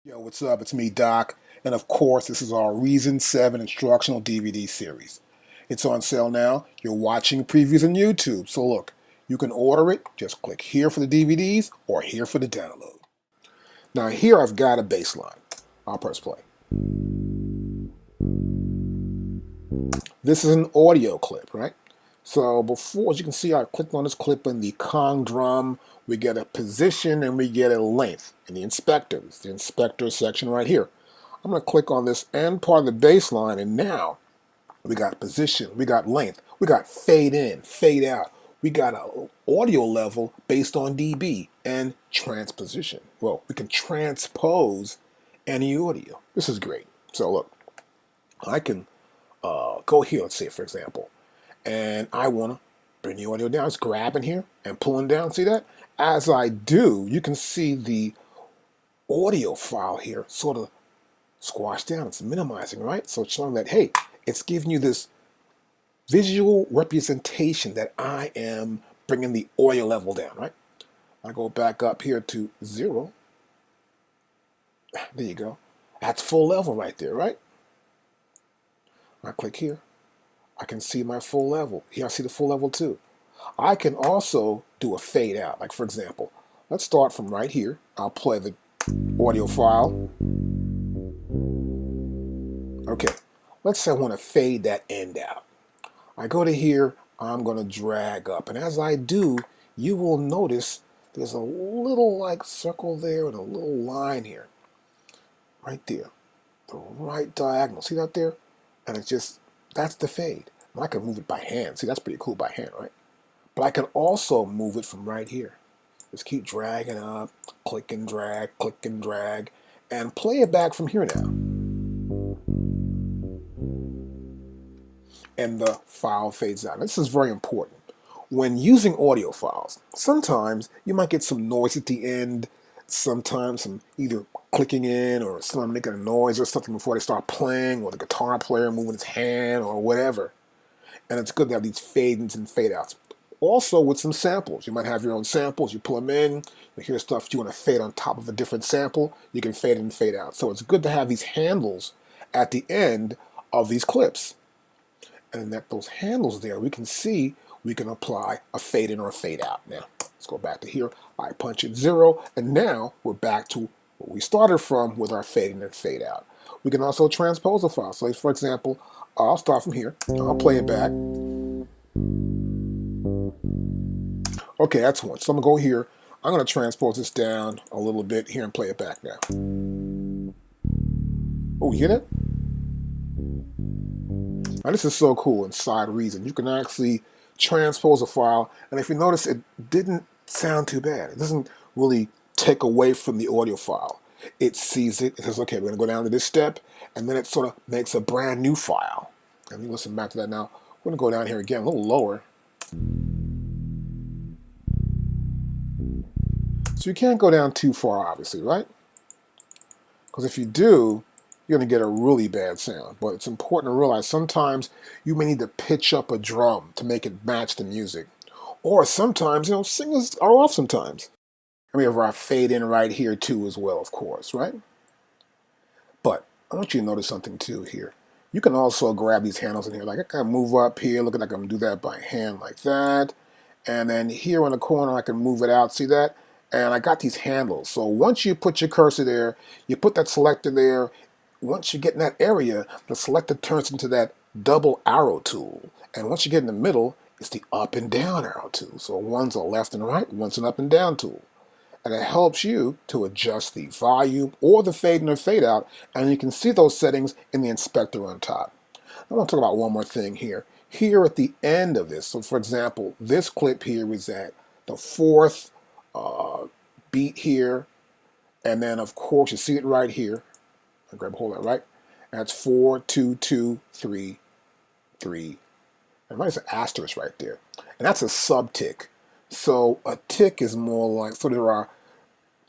Yo, what's up? It's me, Doc. And of course, this is our Reason 7 instructional DVD series. It's on sale now. You're watching previews on YouTube. So look, you can order it. Just click here for the DVDs or here for the download. Now here I've got a bass line. I'll press play. This is an audio clip, right? So before, as you can see, I clicked on this clip in the Kong drum. We get a position and we get a length in the inspector. It's the inspector section right here. I'm going to click on this end part of the bass line, and now we got position, we got length, we got fade in, fade out. We got an audio level based on dB and transposition. Well, we can transpose any audio. This is great. So look, I can go here, let's say, for example, and I want to bring the audio down. It's grabbing here and pulling down. See that? As I do, you can see the audio file here sort of squashed down. It's minimizing, right? So it's showing that, hey, it's giving you this visual representation that I am bringing the audio level down, right? I go back up here to 0. There you go. That's full level right there, right? I click here. I can see my full level. Here I see the full level too. I can also do a fade out. Like for example, let's start from right here. I'll play the audio file. Okay, let's say I want to fade that end out. I go to here, I'm going to drag up. And as I do, you will notice there's a little like circle there and a little line here. Right there. The right diagonal. See that there? And it's just, that's the fade. And I can move it by hand. See, that's pretty cool by hand, right? But I can also move it from right here. Just keep dragging up, click and drag, and play it back from here now. And the file fades out. This is very important. When using audio files, sometimes you might get some noise at the end, sometimes some either clicking in or someone making a noise or something before they start playing, or the guitar player moving his hand or whatever. And it's good to have these fade-ins and fade-outs. Also with some samples. You might have your own samples. You pull them in. You hear stuff you want to fade on top of a different sample. You can fade in and fade out. So it's good to have these handles at the end of these clips. And at those handles there, we can see we can apply a fade in or a fade out. Now, let's go back to here. I punch in 0, and now we're back to where we started from with our fade in and fade out. We can also transpose a file. So, for example, I'll start from here. I'll play it back. Okay, that's one. So I'm going to go here. I'm going to transpose this down a little bit here and play it back now. Oh, you hear that? Now this is so cool inside Reason. You can actually transpose a file, and if you notice, it didn't sound too bad. It doesn't really take away from the audio file. It sees it, it says, okay, we're going to go down to this step, and then it sort of makes a brand new file. Let me listen back to that now. We're going to go down here again, a little lower. So you can't go down too far, obviously, right? Because if you do, you're going to get a really bad sound. But it's important to realize sometimes you may need to pitch up a drum to make it match the music. Or sometimes, singers are off sometimes. And we have our fade in right here too as well, of course, right? But I want you to notice something too here. You can also grab these handles in here. Like I can move up here, look like I'm going to do that by hand like that. And then here in the corner, I can move it out. See that? And I got these handles. So once you put your cursor there, you put that selector there, once you get in that area, the selector turns into that double arrow tool. And once you get in the middle, it's the up and down arrow tool. So one's a left and right, one's an up and down tool. And it helps you to adjust the volume or the fade in or fade out. And you can see those settings in the inspector on top. I want to talk about one more thing here. Here at the end of this, so for example, this clip here is at the 4th beat here. And then, of course, you see it right here. I grab a hold of that, right? That's 4, 2, 2, 3, 3. And there's an asterisk right there. And that's a subtick. So a tick is more like, so there are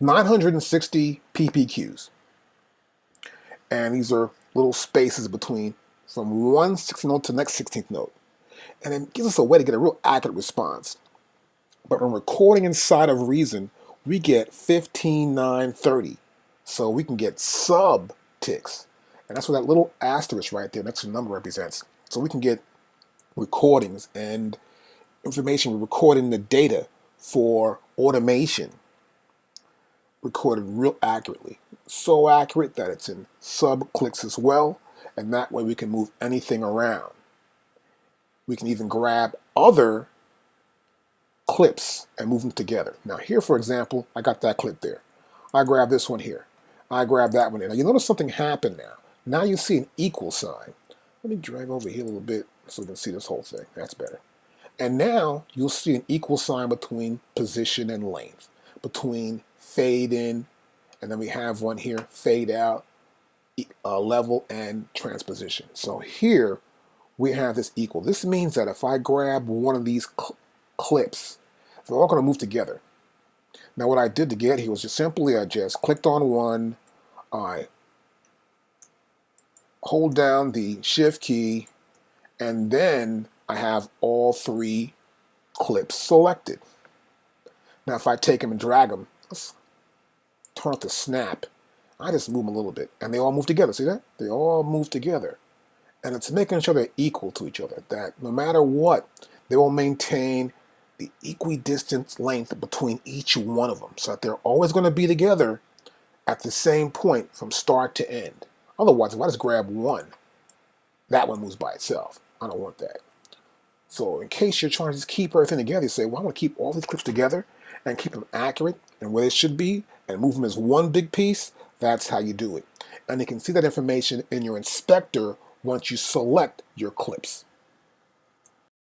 960 PPQs. And these are little spaces between from one 16th note to the next 16th note. And it gives us a way to get a real accurate response. But when recording inside of Reason, we get 15, 9, 30. So we can get sub ticks. And that's what that little asterisk right there next to the number represents. So we can get recordings and information. We're recording the data for automation, recorded real accurately. So accurate that it's in sub clicks as well. And that way we can move anything around. We can even grab other clips and move them together. Now here, for example, I got that clip there. I grab this one here. I grab that one there. Now you notice something happened now. Now you see an equal sign. Let me drag over here a little bit so we can see this whole thing. That's better. And now you'll see an equal sign between position and length, between fade in, and then we have one here, fade out, level, and transposition. So here we have this equal. This means that if I grab one of these clips, they're all going to move together. Now what I did to get here was just simply I just clicked on one, I hold down the shift key, and then I have all three clips selected. Now if I take them and drag them, let's turn off the snap, I just move them a little bit and they all move together. See that? They all move together. And it's making sure they're equal to each other, that no matter what, they will maintain the equidistant length between each one of them, so that they're always going to be together at the same point from start to end. Otherwise, if I just grab one, that one moves by itself. I don't want that. So in case you're trying to just keep everything together, you say, well, I'm going to keep all these clips together and keep them accurate and where they should be and move them as one big piece. That's how you do it. And you can see that information in your inspector once you select your clips.